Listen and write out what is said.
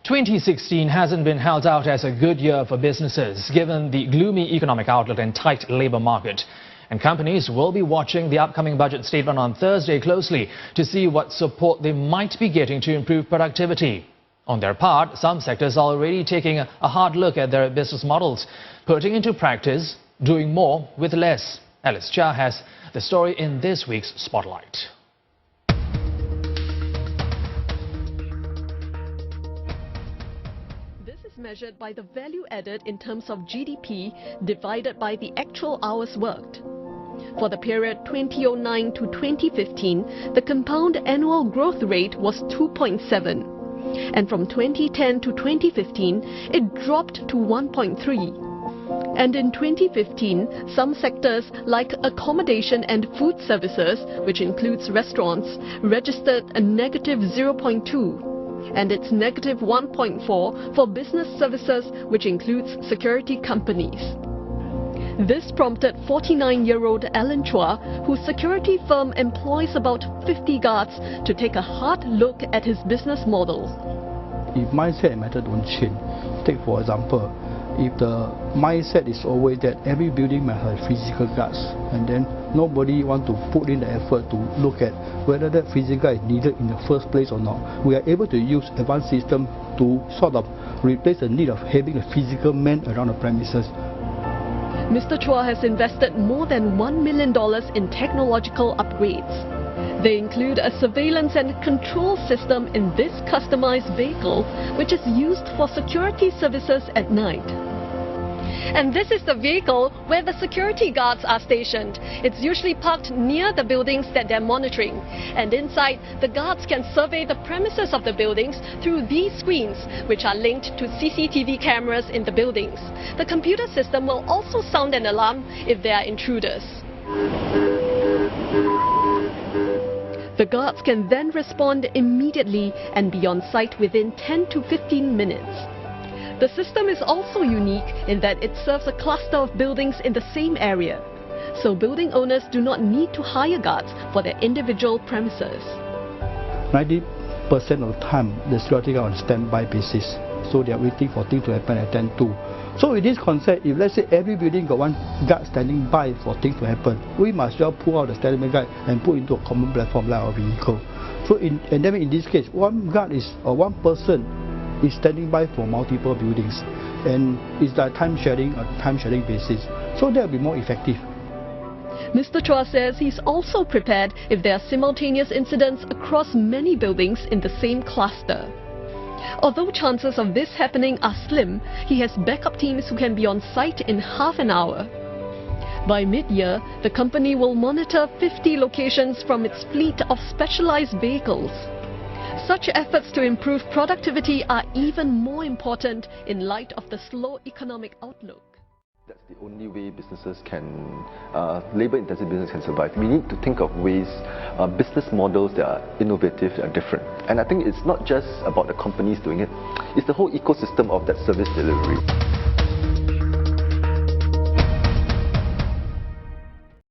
2016 hasn't been held out as a good year for businesses, given the gloomy economic outlook and tight labour market. And companies will be watching the upcoming budget statement on Thursday closely to see what support they might be getting to improve productivity. On their part, some sectors are already taking a hard look at their business models, putting into practice doing more with less. Alice Chia has the story in this week's Spotlight. Measured by the value added in terms of GDP divided by the actual hours worked. For the period 2009 to 2015, the compound annual growth rate was 2.7, and from 2010 to 2015, it dropped to 1.3. And in 2015, some sectors like accommodation and food services, which includes restaurants, registered a negative 0.2. and it's negative 1.4 for business services, which includes security companies. This prompted 49-year-old Alan Chua, whose security firm employs about 50 guards, to take a hard look at his business model. If mindset and method don't change, take for example, if the mindset is always that every building might have physical guards, and then nobody want to put in the effort to look at whether that physical guard is needed in the first place or not, we are able to use advanced system to sort of replace the need of having a physical man around the premises. Mr. Chua has invested more than $1 million in technological upgrades. They include a surveillance and control system in this customized vehicle, which is used for security services at night. And this is the vehicle where the security guards are stationed. It's usually parked near the buildings that they're monitoring. And inside, the guards can survey the premises of the buildings through these screens, which are linked to CCTV cameras in the buildings. The computer system will also sound an alarm if there are intruders. The guards can then respond immediately and be on site within 10 to 15 minutes. The system is also unique in that it serves a cluster of buildings in the same area, so building owners do not need to hire guards for their individual premises. 90% of the time, the security guard on standby basis, so they are waiting for things to happen at 10:02. So with this concept, if let's say every building got one guard standing by for things to happen, we must well pull out the standby guard and put into a common platform like our vehicle. So in this case, one guard is one person is standing by for multiple buildings, and it's like time sharing basis. So that will be more effective. Mr. Chua says he's also prepared if there are simultaneous incidents across many buildings in the same cluster. Although chances of this happening are slim, he has backup teams who can be on site in half an hour. By mid-year, the company will monitor 50 locations from its fleet of specialized vehicles. Such efforts to improve productivity are even more important in light of the slow economic outlook. That's the only way businesses can, labour-intensive business can survive. We need to think of ways, business models that are innovative, that are different. And I think it's not just about the companies doing it, it's the whole ecosystem of that service delivery.